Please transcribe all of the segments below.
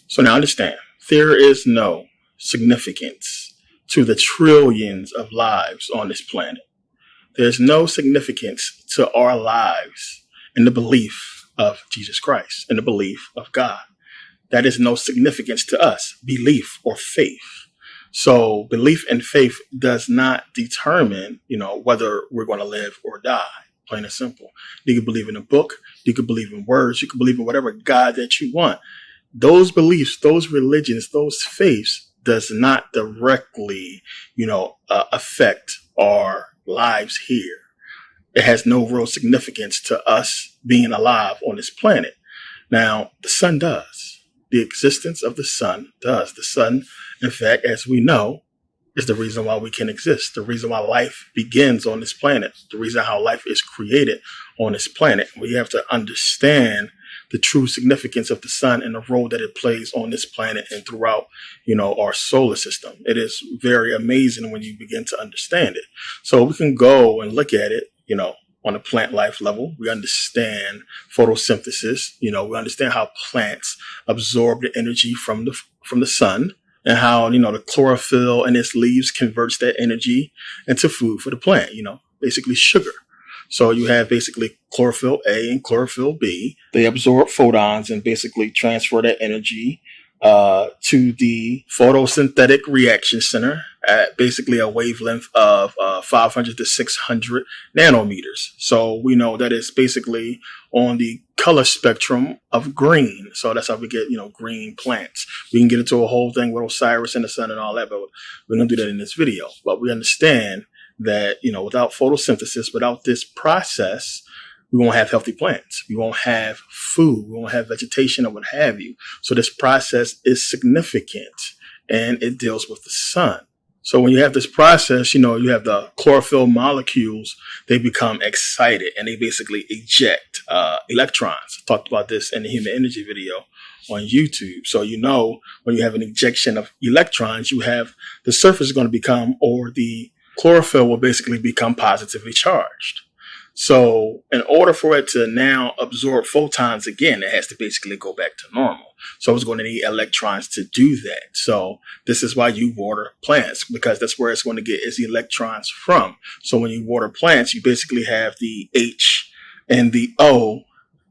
So now understand, there is no significance to the trillions of lives on this planet. There's no significance to our lives in the belief of Jesus Christ, in the belief of God. That is no significance to us, belief or faith. So belief and faith does not determine, whether we're going to live or die. Plain and simple. You can believe in a book. You can believe in words. You can believe in whatever God that you want. Those beliefs, those religions, those faiths does not directly, affect our lives here. It has no real significance to us being alive on this planet. Now, the sun does. The existence of the sun does. The sun, in fact, as we know, is the reason why we can exist, the reason why life begins on this planet, the reason how life is created on this planet. We have to understand the true significance of the sun and the role that it plays on this planet and throughout, our solar system. It is very amazing when you begin to understand it. So we can go and look at it, on a plant life level. We understand photosynthesis. We understand how plants absorb the energy from the sun, and how, the chlorophyll in its leaves converts that energy into food for the plant, basically sugar. So you have basically chlorophyll A and chlorophyll B. They absorb photons and basically transfer that energy to the photosynthetic reaction center at basically a wavelength of 500 to 600 nanometers. So we know that it's basically on the color spectrum of green. So that's how we get, green plants. We can get into a whole thing with Osiris and the sun and all that, but we're going to do that in this video. But we understand that, without photosynthesis, without this process, we won't have healthy plants. We won't have food. We won't have vegetation or what have you. So this process is significant, and it deals with the sun. So when you have this process, you have the chlorophyll molecules, they become excited and they basically eject electrons. I talked about this in the human energy video on YouTube. So, when you have an ejection of electrons, you have the surface is going to become, or the chlorophyll will basically become positively charged. So in order for it to now absorb photons again, it has to basically go back to normal. So it's going to need electrons to do that. So this is why you water plants, because that's where it's going to get its electrons from. So when you water plants, you basically have the H and the O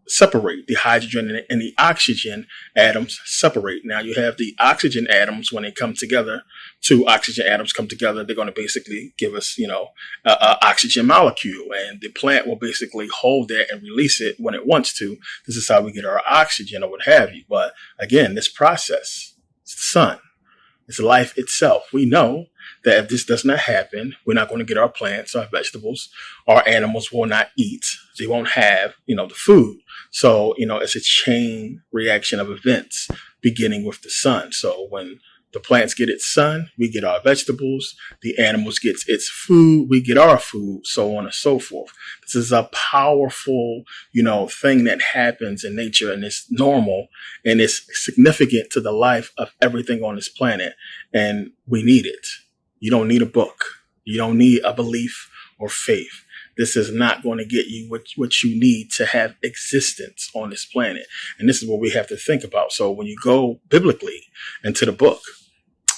separate. The hydrogen and the oxygen atoms separate. Now you have the oxygen atoms, when they come together, two oxygen atoms come together, they're going to basically give us, a oxygen molecule, and the plant will basically hold that and release it when it wants to. This is how we get our oxygen or what have you. But again, this process, it's the sun, it's life itself. We know that if this does not happen, we're not going to get our plants, our vegetables, our animals will not eat. They won't have, the food. So, it's a chain reaction of events beginning with the sun. So when the plants get its sun, we get our vegetables. The animals get its food, we get our food, so on and so forth. This is a powerful, thing that happens in nature, and it's normal, and it's significant to the life of everything on this planet. And we need it. You don't need a book. You don't need a belief or faith. This is not going to get you what you need to have existence on this planet. And this is what we have to think about. So when you go biblically into the book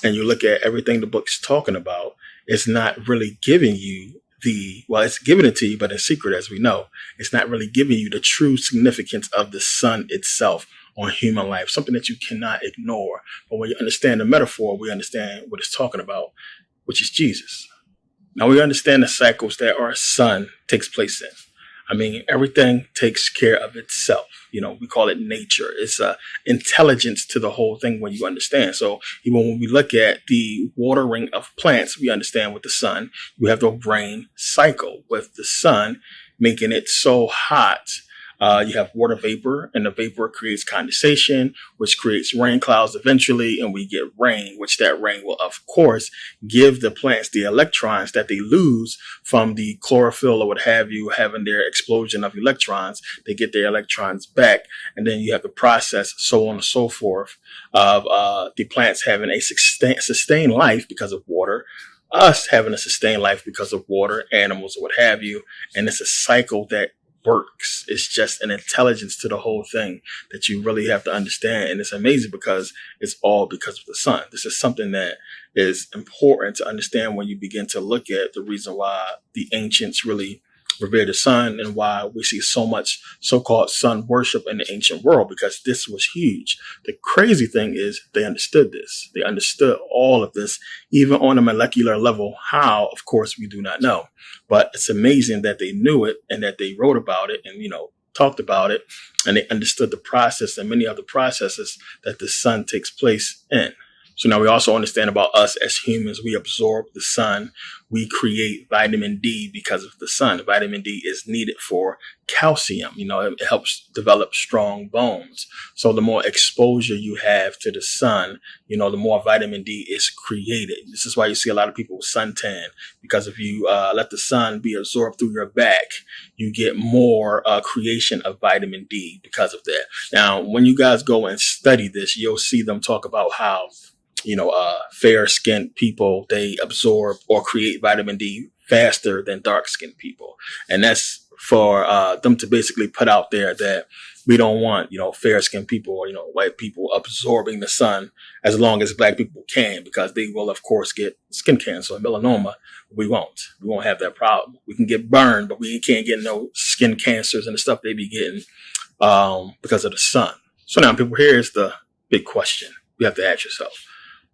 and you look at everything the book's talking about, it's not really giving you it's giving it to you, but in secret, as we know, it's not really giving you the true significance of the sun itself on human life, something that you cannot ignore. But when you understand the metaphor, we understand what it's talking about, which is Jesus. Now we understand the cycles that our sun takes place in. I mean, everything takes care of itself. We call it nature. It's intelligence to the whole thing when you understand. So even when we look at the watering of plants, we understand with the sun, you have the rain cycle with the sun making it so hot. You have water vapor, and the vapor creates condensation, which creates rain clouds eventually, and we get rain, which that rain will, of course, give the plants the electrons that they lose from the chlorophyll or what have you, having their explosion of electrons. They get their electrons back, and then you have the process, so on and so forth, of the plants having a sustained life because of water, us having a sustained life because of water, animals, or what have you, and it's a cycle that works. It's just an intelligence to the whole thing that you really have to understand. And it's amazing because it's all because of the sun. This is something that is important to understand when you begin to look at the reason why the ancients really revere the sun and why we see so much so-called sun worship in the ancient world, because this was huge. The crazy thing is they understood this. They understood all of this, even on a molecular level. How, of course, we do not know. But it's amazing that they knew it and that they wrote about it and, talked about it, and they understood the process and many other processes that the sun takes place in. So now we also understand about us as humans. We absorb the sun. We create vitamin D because of the sun. Vitamin D is needed for calcium. It helps develop strong bones. So the more exposure you have to the sun, the more vitamin D is created. This is why you see a lot of people with suntan, because if you let the sun be absorbed through your back, you get more creation of vitamin D because of that. Now, when you guys go and study this, you'll see them talk about how fair-skinned people, they absorb or create vitamin D faster than dark-skinned people. And that's for them to basically put out there that we don't want, fair-skinned people or, white people absorbing the sun as long as black people can, because they will, of course, get skin cancer and melanoma. We won't have that problem. We can get burned, but we can't get no skin cancers and the stuff they be getting because of the sun. So now, people, here's the big question you have to ask yourself.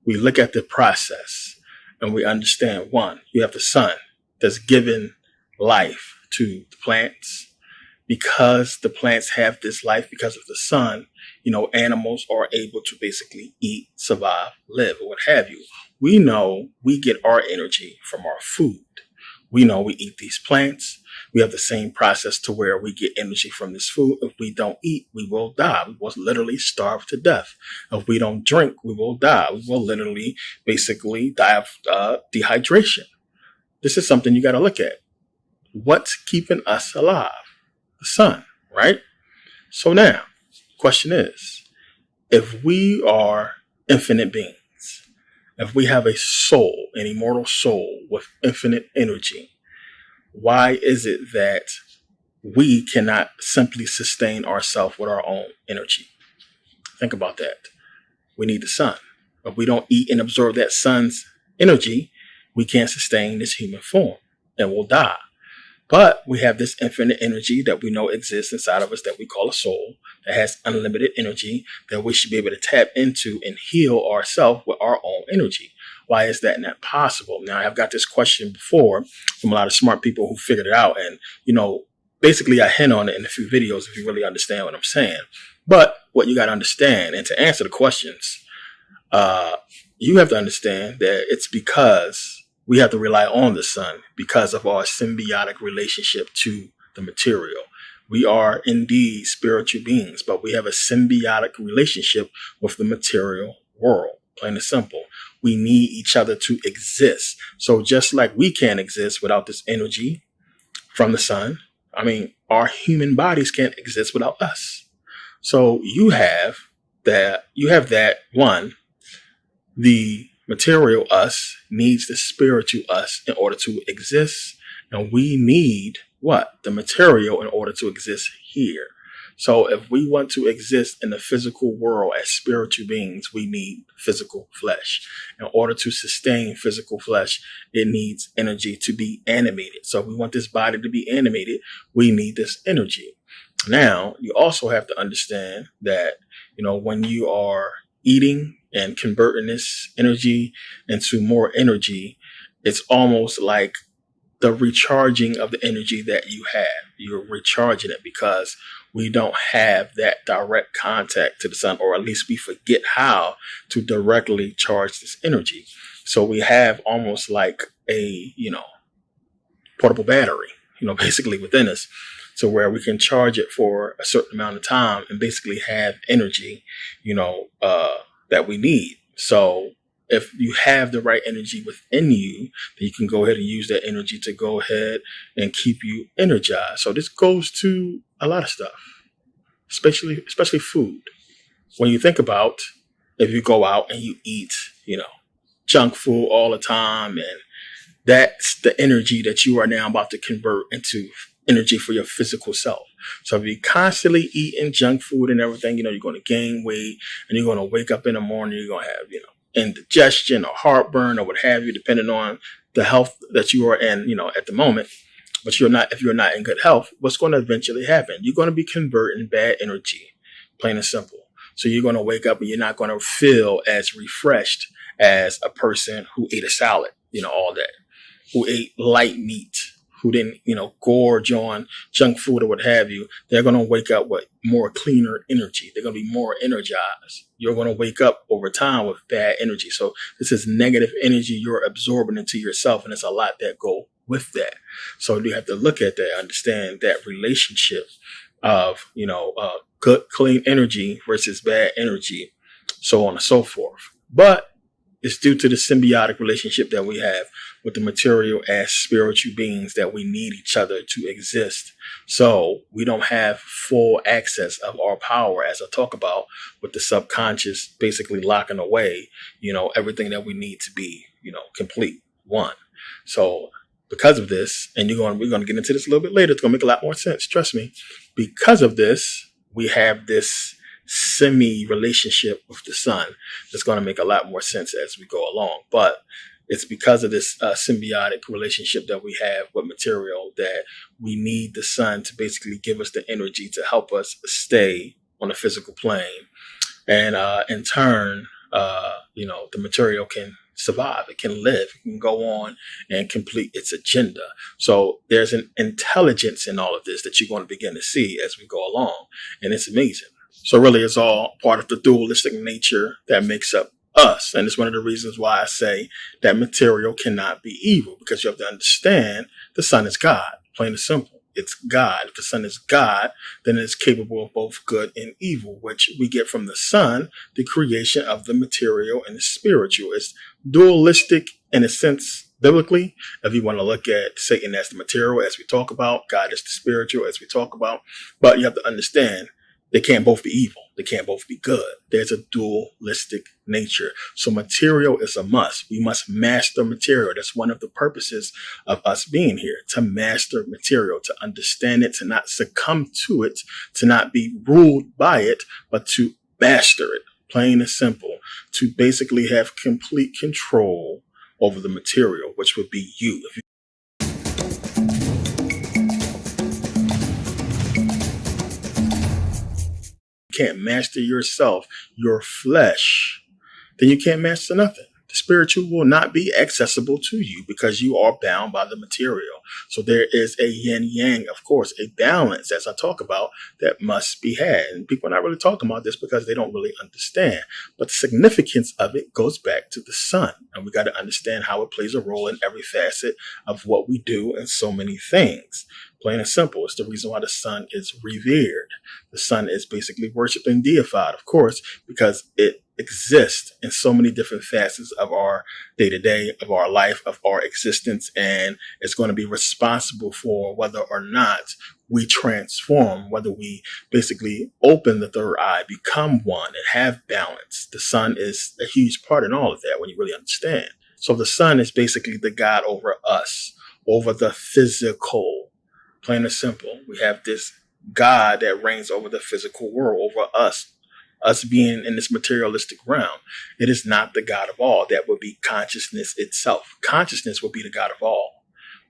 We look at the process and we understand, one, you have the sun that's given life to the plants. Because the plants have this life because of the sun, animals are able to basically eat, survive, live, or what have you. We know we get our energy from our food. We know we eat these plants. We have the same process to where we get energy from this food. If we don't eat, we will die. We will literally starve to death. If we don't drink, we will die. We will literally basically die of dehydration. This is something you got to look at. What's keeping us alive? The sun, right? So now, question is, if we are infinite beings, if we have a soul, an immortal soul with infinite energy, why is it that we cannot simply sustain ourselves with our own energy? Think about that. We need the sun. If we don't eat and absorb that sun's energy, we can't sustain this human form and we'll die. But we have this infinite energy that we know exists inside of us that we call a soul, that has unlimited energy that we should be able to tap into and heal ourselves with our own energy. Why is that not possible? Now, I've got this question before from a lot of smart people who figured it out. And, basically I hint on it in a few videos if you really understand what I'm saying. But what you got to understand, and to answer the questions, you have to understand that it's because we have to rely on the sun because of our symbiotic relationship to the material. We are indeed spiritual beings, but we have a symbiotic relationship with the material world. Plain and simple. We need each other to exist. So just like we can't exist without this energy from the sun, our human bodies can't exist without us. So you have that one, the material us needs the spiritual us in order to exist. And we need what? The material in order to exist here. So if we want to exist in the physical world as spiritual beings, we need physical flesh. In order to sustain physical flesh, it needs energy to be animated. So if we want this body to be animated, we need this energy. Now, you also have to understand that, when you are eating and converting this energy into more energy, it's almost like the recharging of the energy that you have. You're recharging it because we don't have that direct contact to the sun, or at least we forget how to directly charge this energy. So we have almost like a, portable battery, basically within us, to where we can charge it for a certain amount of time and basically have energy, that we need. So if you have the right energy within you, then you can go ahead and use that energy to go ahead and keep you energized. So this goes to a lot of stuff, especially food. When you think about if you go out and you eat, junk food all the time, and that's the energy that you are now about to convert into energy for your physical self. So if you're constantly eating junk food and everything, you're going to gain weight, and you're going to wake up in the morning, you're going to have, indigestion or heartburn or what have you, depending on the health that you are in, at the moment. But if you're not in good health, what's going to eventually happen? You're going to be converting bad energy, plain and simple. So you're going to wake up and you're not going to feel as refreshed as a person who ate a salad, all that, who ate light meat, who didn't, gorge on junk food or what have you. They're going to wake up with more cleaner energy. They're going to be more energized. You're going to wake up over time with bad energy. So this is negative energy you're absorbing into yourself, and there's a lot that go with that. So you have to look at that, understand that relationship of, good, clean energy versus bad energy, so on and so forth. But it's due to the symbiotic relationship that we have with the material as spiritual beings that we need each other to exist. So we don't have full access of our power, as I talk about, with the subconscious basically locking away, everything that we need to be, complete, one. So because of this, and we're going to get into this a little bit later, it's going to make a lot more sense. Trust me. Because of this, we have this semi-relationship with the sun that's going to make a lot more sense as we go along. But it's because of this symbiotic relationship that we have with material that we need the sun to basically give us the energy to help us stay on the physical plane. And in turn, the material can survive. It can live. It can go on and complete its agenda. So there's an intelligence in all of this that you're going to begin to see as we go along. And it's amazing. So really, it's all part of the dualistic nature that makes up us. And it's one of the reasons why I say that material cannot be evil, because you have to understand the sun is God, plain and simple. It's God. If the sun is God, then it's capable of both good and evil, which we get from the sun, the creation of the material and the spiritual. It's dualistic in a sense, biblically. If you want to look at Satan as the material, as we talk about, God is the spiritual, as we talk about. But you have to understand, they can't both be evil. They can't both be good. There's a dualistic nature. So material is a must. We must master material. That's one of the purposes of us being here, to master material, to understand it, to not succumb to it, to not be ruled by it, but to master it, plain and simple, to basically have complete control over the material, which would be you. If you can't master yourself, your flesh, then you can't master nothing. The spiritual will not be accessible to you because you are bound by the material. So there is a yin yang, of course, a balance, as I talk about, that must be had. And people are not really talking about this because they don't really understand. But the significance of it goes back to the sun. And we got to understand how it plays a role in every facet of what we do and so many things. Plain and simple. It's the reason why the sun is revered. The sun is basically worshipped and deified, of course, because it exists in so many different facets of our day-to-day, of our life, of our existence, and it's going to be responsible for whether or not we transform, whether we basically open the third eye, become one, and have balance. The sun is a huge part in all of that when you really understand. So the sun is basically the God over us, over the physical. Plain and simple. We have this God that reigns over the physical world, over us being in this materialistic realm. It is not the God of all. That would be consciousness itself. Consciousness will be the God of all.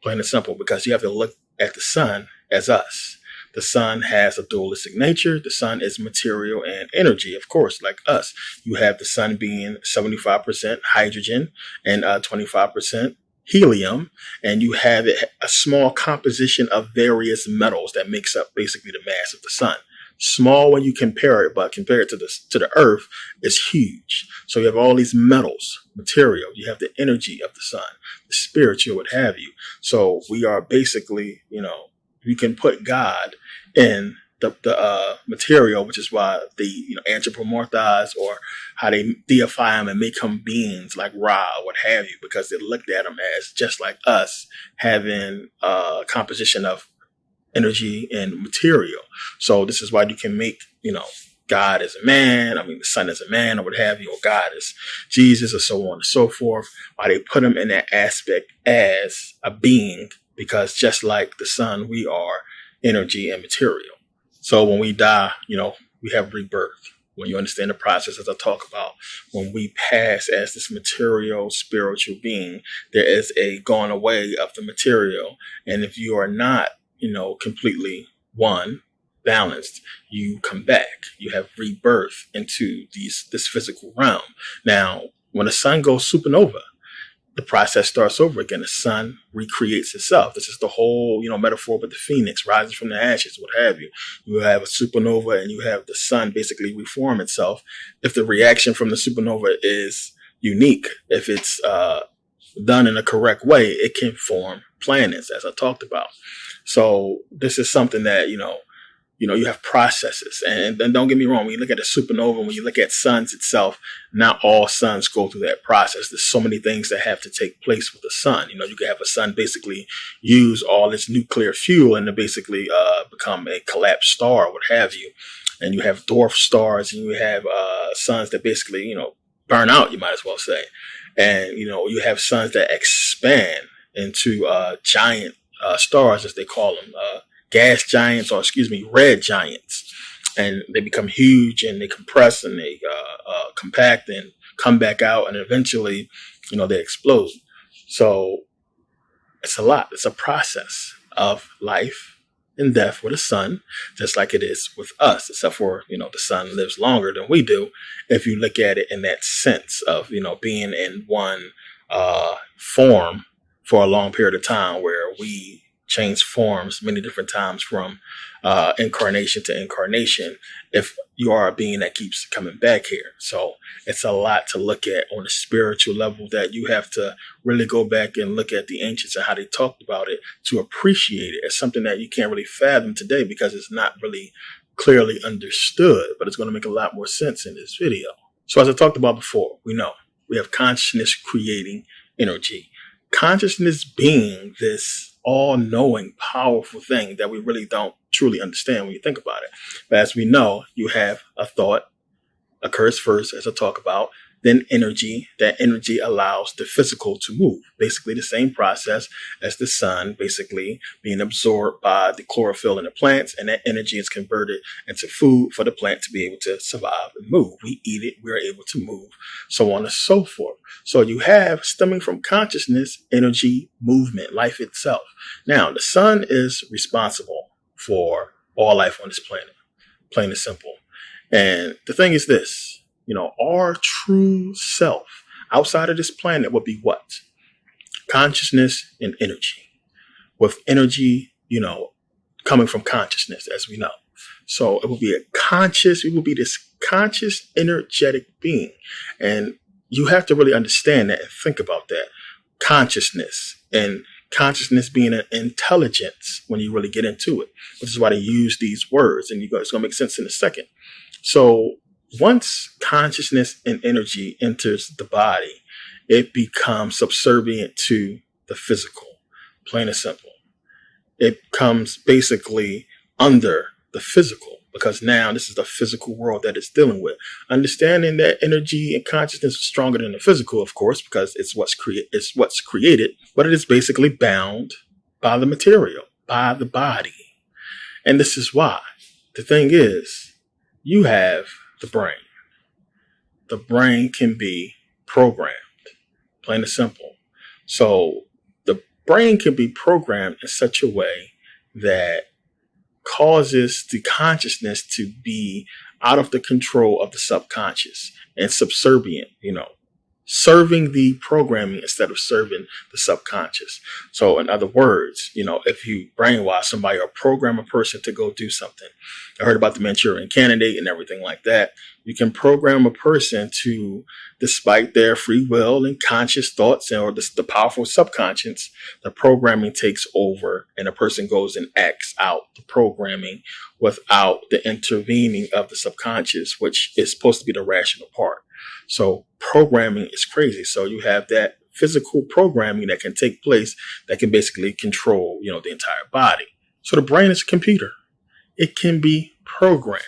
Plain and simple, because you have to look at the sun as us. The sun has a dualistic nature. The sun is material and energy, of course, like us. You have the sun being 75% hydrogen and 25% helium, and you have a small composition of various metals that makes up basically the mass of the sun. Small when you compare it, but compared to the earth, it's huge. So you have all these metals, material. You have the energy of the sun, the spiritual, what have you. So we are basically, we can put God in the material, which is why they anthropomorphize, or how they deify him and make him beings like Ra, what have you, because they looked at him as just like us, having a composition of energy and material. So this is why you can make, God as a man, the sun as a man, or what have you, or God as Jesus, or so on and so forth, why they put him in that aspect as a being because just like the sun, we are energy and material. So when we die, we have rebirth. When you understand the process, as I talk about, when we pass as this material, spiritual being, there is a going away of the material. And if you are not, completely one, balanced, you come back. You have rebirth into this physical realm. Now, when the sun goes supernova, the process starts over again. The sun recreates itself. This is the whole, metaphor with the phoenix rising from the ashes, what have you. You have a supernova and you have the sun basically reform itself. If the reaction from the supernova is unique, if it's done in a correct way, it can form planets, as I talked about. So this is something that, you have processes. And don't get me wrong, when you look at a supernova, when you look at suns itself, not all suns go through that process. There's so many things that have to take place with the sun. You can have a sun basically use all its nuclear fuel and to basically become a collapsed star, what have you. And you have dwarf stars and you have suns that basically, burn out, you might as well say. And, you have suns that expand into giant stars, as they call them, gas giants, or red giants, and they become huge and they compress and they compact and come back out, and eventually, they explode. So it's a lot. It's a process of life and death with the sun, just like it is with us, except for, the sun lives longer than we do. If you look at it in that sense of, being in one form for a long period of time, where we change forms many different times from incarnation to incarnation, if you are a being that keeps coming back here. So it's a lot to look at on a spiritual level that you have to really go back and look at the ancients and how they talked about it to appreciate it. It's something that you can't really fathom today because it's not really clearly understood, but it's going to make a lot more sense in this video. So as I talked about before, we know we have consciousness creating energy. Consciousness being this all-knowing, powerful thing that we really don't truly understand when you think about it. But as we know, you have a thought occurs first, as I talk about, then energy. That energy allows the physical to move. Basically the same process as the sun basically being absorbed by the chlorophyll in the plants, and that energy is converted into food for the plant to be able to survive and move. We eat it, we're able to move, so on and so forth. So you have, stemming from consciousness, energy, movement, life itself. Now, the sun is responsible for all life on this planet, plain and simple. And the thing is this, our true self outside of this planet would be what? Consciousness and energy. With energy, coming from consciousness, as we know. So it will be we will be this conscious, energetic being. And you have to really understand that and think about that. Consciousness, and consciousness being an intelligence when you really get into it, which is why they use these words. And it's going to make sense in a second. So once consciousness and energy enters the body, it becomes subservient to the physical, plain and simple. It comes basically under the physical, because now this is the physical world that it's dealing with. Understanding that energy and consciousness is stronger than the physical, of course, because it's what's created, but it is basically bound by the material, by the body. And this is why. The thing is, you have the brain. The brain can be programmed, plain and simple. So the brain can be programmed in such a way that causes the consciousness to be out of the control of the subconscious and subservient, serving the programming instead of serving the subconscious. So in other words, if you brainwash somebody or program a person to go do something, I heard about the Manchurian Candidate and everything like that. You can program a person to, despite their free will and conscious thoughts or the powerful subconscious, the programming takes over and a person goes and acts out the programming without the intervening of the subconscious, which is supposed to be the rational part. So programming is crazy. So you have that physical programming that can take place that can basically control, the entire body. So the brain is a computer. It can be programmed,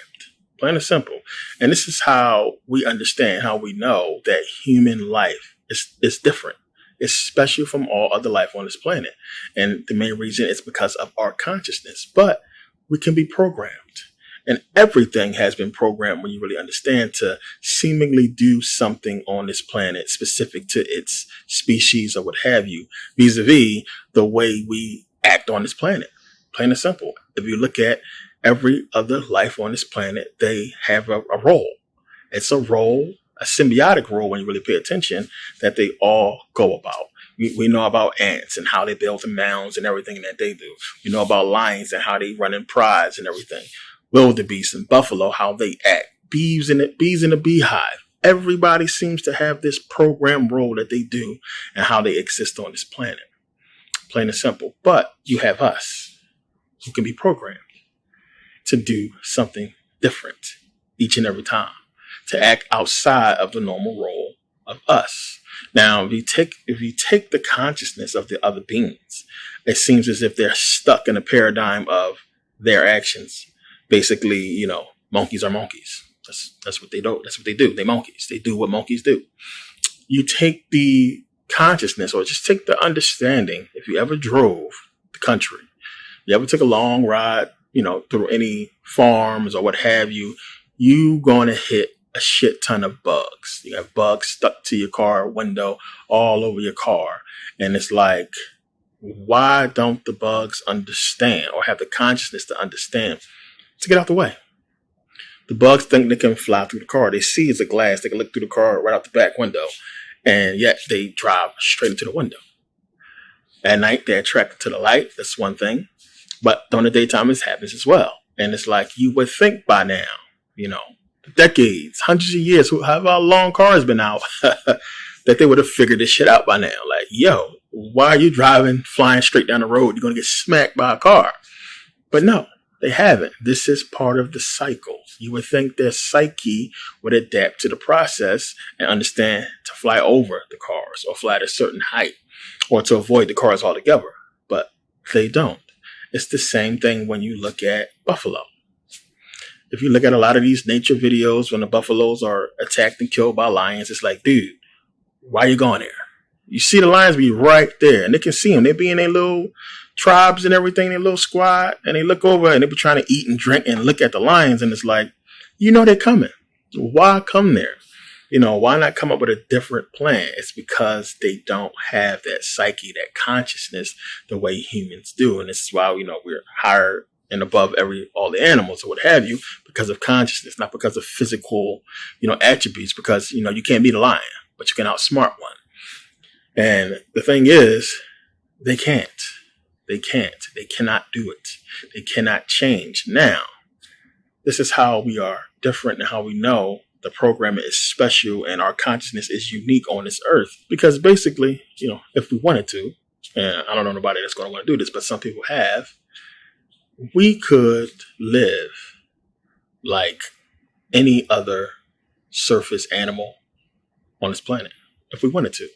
plain and simple. And this is how we understand, how we know that human life is different. is special from all other life on this planet. And the main reason is because of our consciousness. But we can be programmed. And everything has been programmed, when you really understand, to seemingly do something on this planet specific to its species or what have you, vis-a-vis the way we act on this planet. Plain and simple. If you look at every other life on this planet, they have a role. It's a role, a symbiotic role, when you really pay attention, that they all go about. We know about ants and how they build the mounds and everything that they do. We know about lions and how they run in prides and everything. Wildebeest and buffalo, how they act. Bees in a beehive. Everybody seems to have this program role that they do and how they exist on this planet. Plain and simple. But you have us, who can be programmed to do something different each and every time, to act outside of the normal role of us. Now, if you take the consciousness of the other beings, it seems as if they're stuck in a paradigm of their actions. Basically, monkeys are monkeys. That's what they do. That's what they do. They monkeys. They do what monkeys do. You take the consciousness, or just take the understanding. If you ever drove the country, you ever took a long ride, through any farms or what have you, you going to hit a shit ton of bugs. You have bugs stuck to your car window, all over your car. And it's like, why don't the bugs understand, or have the consciousness to understand, to get out the way? The bugs think they can fly through the car. They see it's a glass. They can look through the car right out the back window. And yet they drive straight into the window. At night, they're attracted to the light. That's one thing. But during the daytime, it happens as well. And it's like, you would think by now, decades, hundreds of years, however long cars been out, that they would have figured this shit out by now. Like, yo, why are you driving, flying straight down the road? You're going to get smacked by a car. But no, they haven't. This is part of the cycle. You would think their psyche would adapt to the process and understand to fly over the cars, or fly at a certain height, or to avoid the cars altogether. But they don't. It's the same thing when you look at buffalo. If you look at a lot of these nature videos when the buffaloes are attacked and killed by lions, it's like, dude, why are you going there? You see the lions be right there, and they can see them. They be in their little tribes and everything, their little squad, and they look over and they be trying to eat and drink and look at the lions, and it's like, they're coming. Why come there? Why not come up with a different plan? It's because they don't have that psyche, that consciousness, the way humans do. And this is why, we're higher and above all the animals or what have you, because of consciousness, not because of physical, attributes, because, you can't beat a lion, but you can outsmart one. And the thing is, they can't. They cannot do it. They cannot change. Now, this is how we are different and how we know the program is special and our consciousness is unique on this earth. Because basically, if we wanted to, and I don't know nobody that's going to want to do this, but some people have, we could live like any other surface animal on this planet if we wanted to.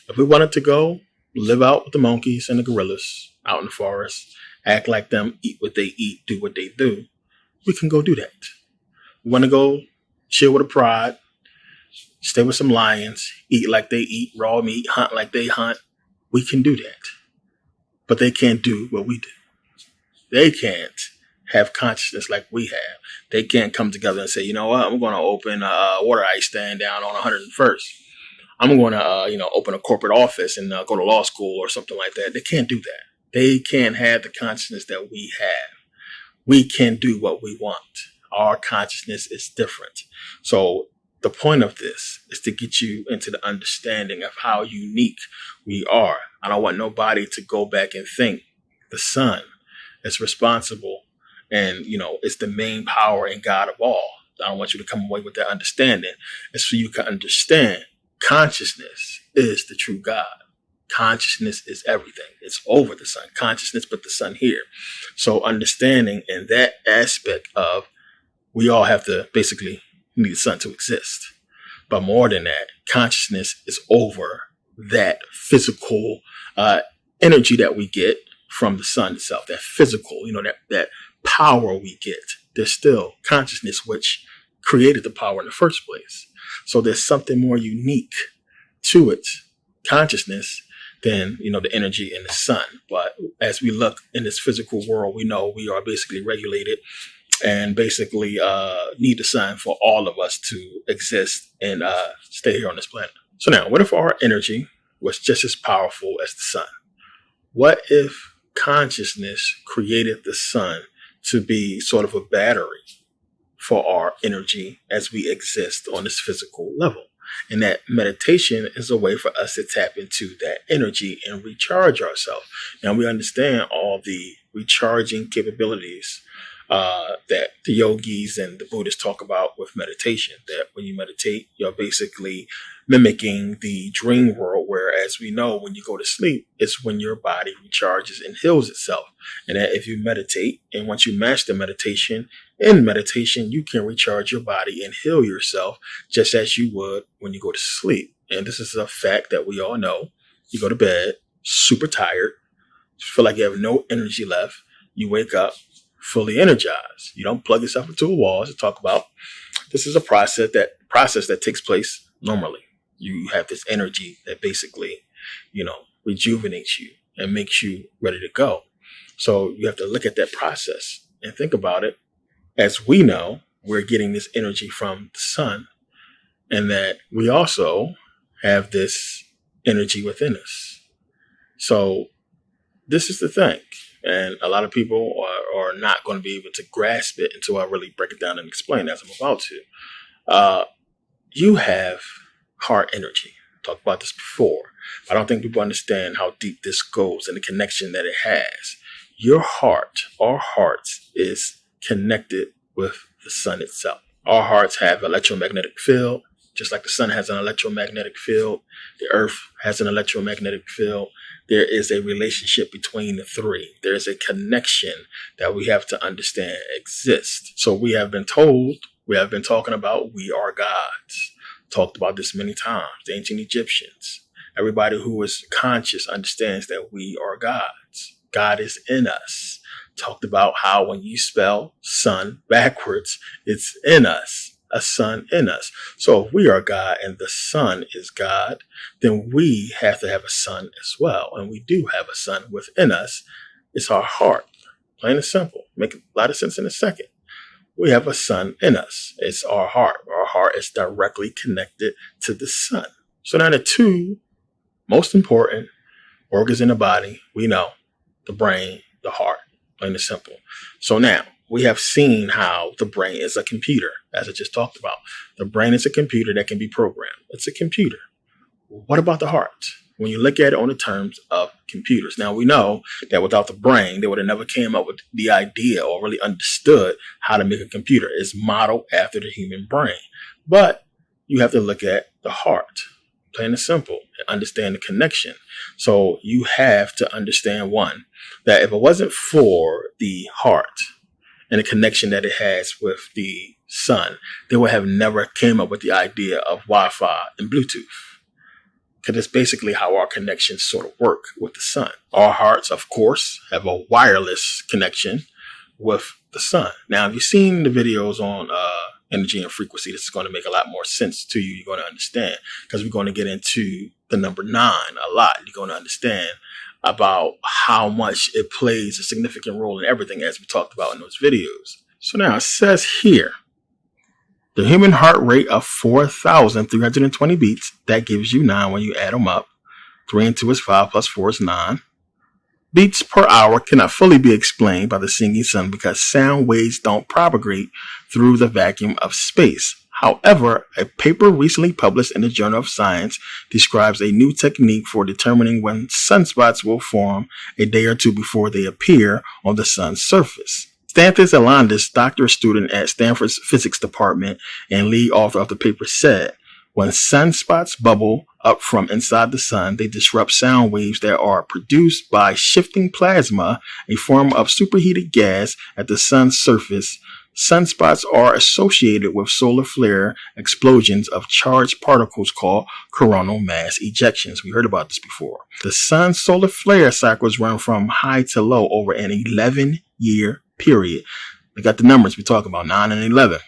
If we wanted to go live out with the monkeys and the gorillas out in the forest, act like them, eat what they eat, do what they do, we can go do that. We want to go chill with a pride, stay with some lions, eat like they eat raw meat, hunt like they hunt. We can do that. But they can't do what we do. They can't have consciousness like we have. They can't come together and say, you know what, I'm going to open a water ice stand down on 101st. I'm going to, open a corporate office and go to law school or something like that. They can't do that. They can't have the consciousness that we have. We can do what we want. Our consciousness is different. So the point of this is to get you into the understanding of how unique we are. I don't want nobody to go back and think the sun is responsible and, it's the main power and God of all. I don't want you to come away with that understanding. It's for you to understand consciousness is the true God. Consciousness is everything. It's over the sun. Consciousness put the sun here. So understanding in that aspect of we all have to basically need the sun to exist. But more than that, consciousness is over that physical energy that we get from the sun itself, that physical, that power we get. There's still consciousness which created the power in the first place. So there's something more unique to it consciousness than, the energy in the sun. But as we look in this physical world, we know we are basically regulated and basically need the sun for all of us to exist and stay here on this planet. So now, what if our energy was just as powerful as the sun? What if consciousness created the sun to be sort of a battery for our energy as we exist on this physical level? And that meditation is a way for us to tap into that energy and recharge ourselves. Now, we understand all the recharging capabilities that the yogis and the Buddhists talk about with meditation, that when you meditate, you're basically mimicking the dream world, where, as we know, when you go to sleep, it's when your body recharges and heals itself. And that if you meditate, and once you master meditation, in meditation, you can recharge your body and heal yourself just as you would when you go to sleep. And this is a fact that we all know. You go to bed super tired, feel like you have no energy left. You wake up fully energized. You don't plug yourself into a wall, as I talk about. This is a process that takes place normally. You have this energy that basically, rejuvenates you and makes you ready to go. So you have to look at that process and think about it. As we know, we're getting this energy from the sun, and that we also have this energy within us. So this is the thing. And a lot of people are not going to be able to grasp it until I really break it down and explain, as I'm about to. You have heart energy. I talked about this before. I don't think people understand how deep this goes and the connection that it has. Your heart, our hearts, is connected with the sun itself. Our hearts have electromagnetic field, just like the sun has an electromagnetic field. The earth has an electromagnetic field. There is a relationship between the three. There is a connection that we have to understand exists. So we have been told, we have been talking about, we are gods. Talked about this many times. The ancient Egyptians. Everybody who is conscious understands that we are gods. God is in us. Talked about how when you spell sun backwards, it's in us. A sun in us. So if we are God and the sun is God, then we have to have a sun as well. And we do have a sun within us. It's our heart. Plain and simple. Make a lot of sense in a second. We have a sun in us. It's our heart. Our heart is directly connected to the sun. So now the two most important organs in the body, we know, the brain, the heart. Plain and simple. So now, we have seen how the brain is a computer, as I just talked about. The brain is a computer that can be programmed. It's a computer. What about the heart? When you look at it on the terms of computers. Now, we know that without the brain, they would have never came up with the idea or really understood how to make a computer. It's modeled after the human brain. But you have to look at the heart, plain and simple, and understand the connection. So you have to understand, one, that if it wasn't for the heart, and the connection that it has with the sun, they would have never came up with the idea of Wi-Fi and Bluetooth. Because it's basically how our connections sort of work with the sun. Our hearts, of course, have a wireless connection with the sun. Now, if you've seen the videos on energy and frequency, this is going to make a lot more sense to you. You're going to understand, because we're going to get into the number 9 a lot. You're going to understand about how much it plays a significant role in everything, as we talked about in those videos. So now it says here, the human heart rate of 4,320 beats, that gives you 9 when you add them up. 3 and 2 is 5 plus 4 is 9. Beats per hour cannot fully be explained by the sinking sun because sound waves don't propagate through the vacuum of space. However, a paper recently published in the Journal of Science describes a new technique for determining when sunspots will form a day or two before they appear on the sun's surface. Stantis Alandis, doctoral student at Stanford's physics department and lead author of the paper, said, when sunspots bubble up from inside the sun, they disrupt sound waves that are produced by shifting plasma, a form of superheated gas at the sun's surface. Sunspots are associated with solar flare explosions of charged particles called coronal mass ejections. We heard about this before. The sun's solar flare cycles run from high to low over an 11-year period. We got the numbers we talk about, 9 and 11.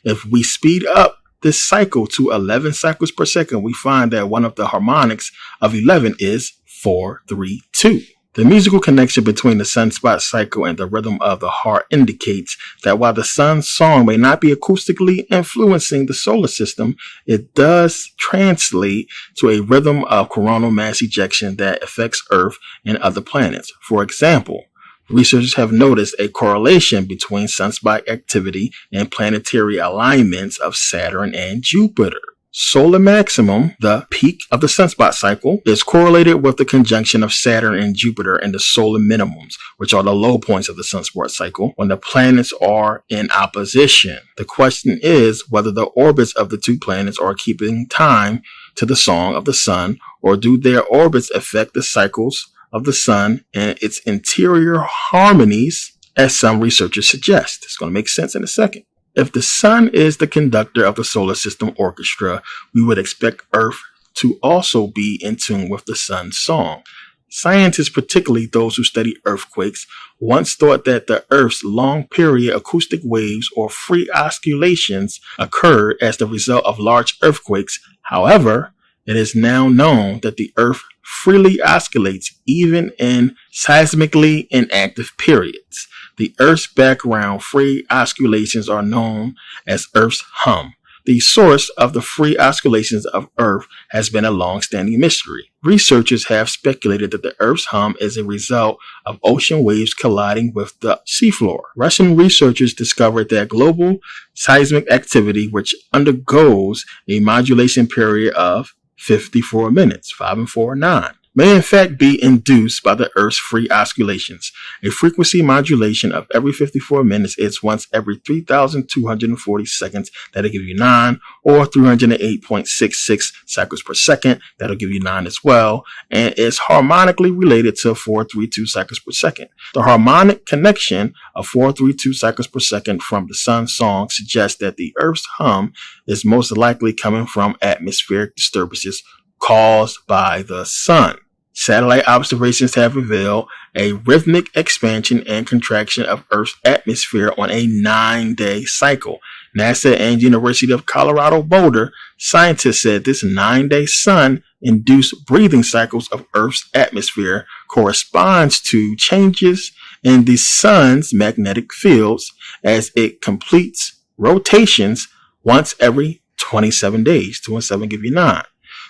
If we speed up this cycle to 11 cycles per second, we find that one of the harmonics of 11 is 4-3-2. The musical connection between the sunspot cycle and the rhythm of the heart indicates that while the sun's song may not be acoustically influencing the solar system, it does translate to a rhythm of coronal mass ejection that affects Earth and other planets. For example, researchers have noticed a correlation between sunspot activity and planetary alignments of Saturn and Jupiter. Solar maximum, the peak of the sunspot cycle, is correlated with the conjunction of Saturn and Jupiter, and the solar minimums, which are the low points of the sunspot cycle, when the planets are in opposition. The question is whether the orbits of the two planets are keeping time to the song of the sun, or do their orbits affect the cycles of the sun and its interior harmonies, as some researchers suggest. It's going to make sense in a second. If the sun is the conductor of the solar system orchestra, we would expect Earth to also be in tune with the sun's song. Scientists, particularly those who study earthquakes, once thought that the Earth's long period acoustic waves or free oscillations occurred as the result of large earthquakes. However, it is now known that the Earth freely oscillates even in seismically inactive periods. The Earth's background free oscillations are known as Earth's hum. The source of the free oscillations of Earth has been a long-standing mystery. Researchers have speculated that the Earth's hum is a result of ocean waves colliding with the seafloor. Russian researchers discovered that global seismic activity, which undergoes a modulation period of 54 minutes, 5 and 4, 9, may in fact be induced by the Earth's free oscillations. A frequency modulation of every 54 minutes is once every 3,240 seconds, that'll give you 9, or 308.66 cycles per second, that'll give you 9 as well, and is harmonically related to 432 cycles per second. The harmonic connection of 432 cycles per second from the sun's song suggests that the Earth's hum is most likely coming from atmospheric disturbances caused by the sun. Satellite observations have revealed a rhythmic expansion and contraction of Earth's atmosphere on a 9-day cycle. NASA and University of Colorado Boulder scientists said this 9-day sun-induced breathing cycles of Earth's atmosphere corresponds to changes in the sun's magnetic fields as it completes rotations once every 27 days. 2 and 7 give you 9.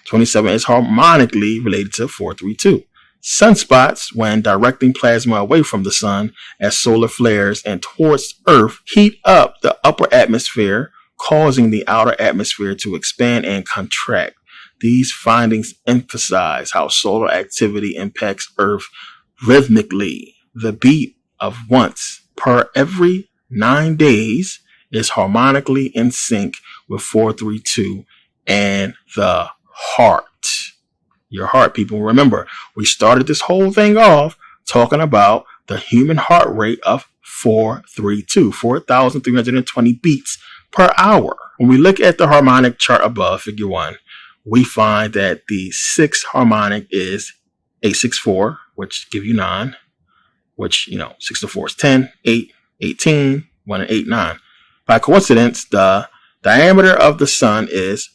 27 is harmonically related to 432. Sunspots, when directing plasma away from the sun as solar flares and towards Earth, heat up the upper atmosphere, causing the outer atmosphere to expand and contract. These findings emphasize how solar activity impacts Earth rhythmically. The beat of once per every 9 days is harmonically in sync with 432 and the heart. Your heart, people. Remember, we started this whole thing off talking about the human heart rate of 432, 4,320 beats per hour. When we look at the harmonic chart above, figure 1, we find that the sixth harmonic is 864, which give you 9, which, 6 to 4 is 10, 8, 18, 1 and 8, 9. By coincidence, the diameter of the sun is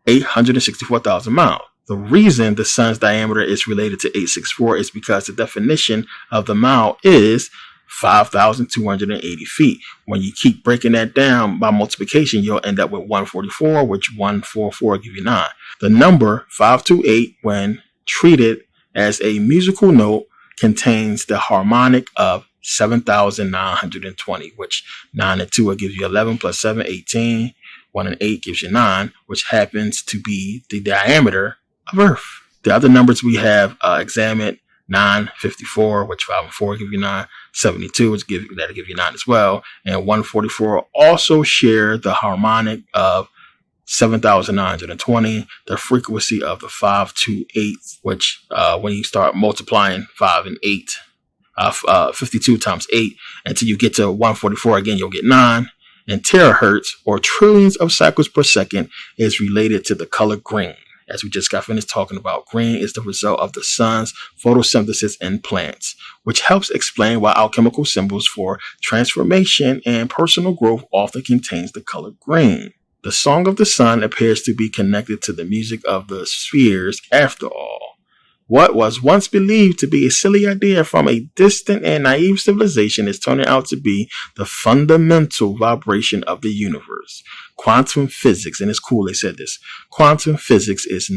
864,000 miles. The reason the sun's diameter is related to 864 is because the definition of the mile is 5,280 feet. When you keep breaking that down by multiplication, you'll end up with 144, which 144 give you 9. The number 528, when treated as a musical note, contains the harmonic of 7,920, which 9 and 2 will give you 11 plus 7, 18. 1 and 8 gives you 9, which happens to be the diameter of Earth. The other numbers we have examined, 954, which 5 and 4 give you 9, 72, which that'll give you 9 as well, and 144 also share the harmonic of 7,920, the frequency of the 528, which when you start multiplying 5 and 8, 52 times 8, until you get to 144 again, you'll get 9. And terahertz, or trillions of cycles per second, is related to the color green. As we just got finished talking about, green is the result of the sun's photosynthesis in plants, which helps explain why alchemical symbols for transformation and personal growth often contains the color green. The song of the sun appears to be connected to the music of the spheres after all. What was once believed to be a silly idea from a distant and naive civilization is turning out to be the fundamental vibration of the universe. Quantum physics, and it's cool they said this, quantum physics is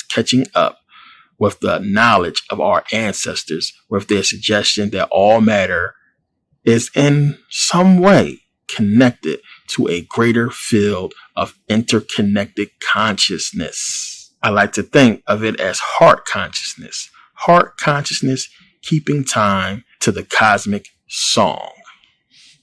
catching up with the knowledge of our ancestors, with their suggestion that all matter is in some way connected to a greater field of interconnected consciousness. I like to think of it as heart consciousness keeping time to the cosmic song.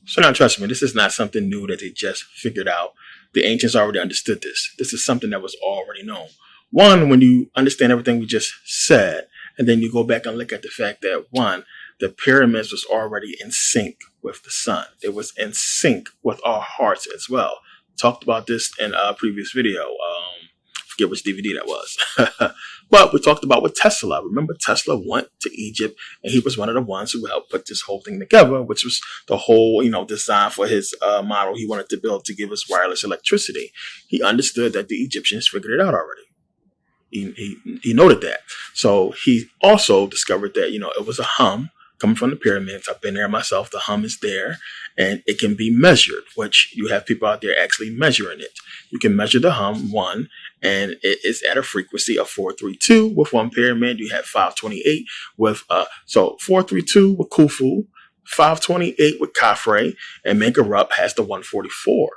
So now trust me, this is not something new that they just figured out. The ancients already understood this. This is something that was already known. One, when you understand everything we just said, and then you go back and look at the fact that one, the pyramids was already in sync with the sun. It was in sync with our hearts as well. Talked about this in a previous video. Forget which DVD that was. But we talked about with Tesla. Remember, Tesla went to Egypt, and he was one of the ones who helped put this whole thing together, which was the whole, design for his model he wanted to build to give us wireless electricity. He understood that the Egyptians figured it out already. He noted that. So he also discovered that, it was a hum coming from the pyramids. I've been there myself. The hum is there and it can be measured, which you have people out there actually measuring it. You can measure the hum, one, and it is at a frequency of 432 with one pyramid. You have 528 with, 432 with Khufu, 528 with Khafre, and Menkarup has the 144.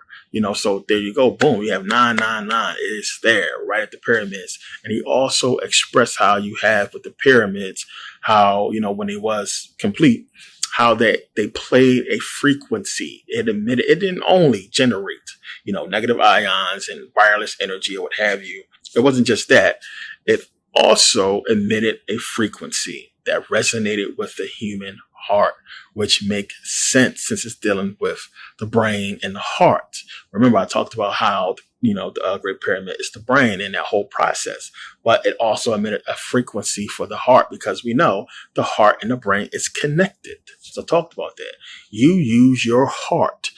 So there you go. Boom. You have 999. It is there right at the pyramids. And he also expressed how you have with the pyramids, how, when it was complete, how they played a frequency. It didn't only generate, negative ions and wireless energy or what have you. It wasn't just that. It also emitted a frequency that resonated with the human heart, which makes sense since it's dealing with the brain and the heart. Remember, I talked about how, the Great Pyramid is the brain in that whole process, but it also emitted a frequency for the heart because we know the heart and the brain is connected. So I talked about that. You use your heart,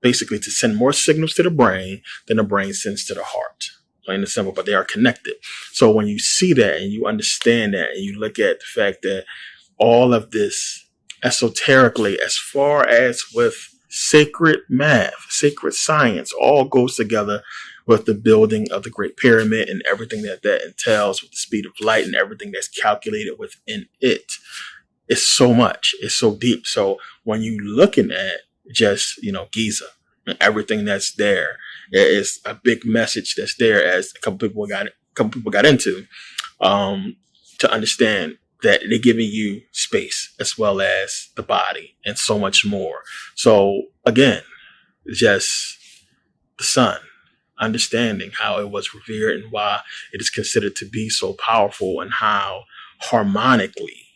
basically to send more signals to the brain than the brain sends to the heart. Plain and simple, but they are connected. So when you see that and you understand that and you look at the fact that all of this esoterically, as far as with sacred math, sacred science, all goes together with the building of the Great Pyramid and everything that entails with the speed of light and everything that's calculated within it. It's so much. It's so deep. So when you looking at just, Giza and everything that's there, there is a big message that's there, as a couple people got into, to understand that they're giving you space as well as the body and so much more. So again, just the sun, understanding how it was revered and why it is considered to be so powerful and how harmonically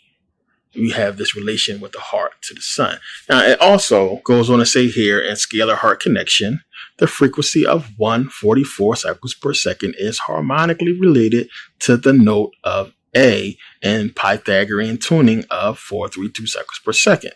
we have this relation with the heart to the sun. Now, it also goes on to say here in scalar heart connection, the frequency of 144 cycles per second is harmonically related to the note of A and Pythagorean tuning of 432 cycles per second.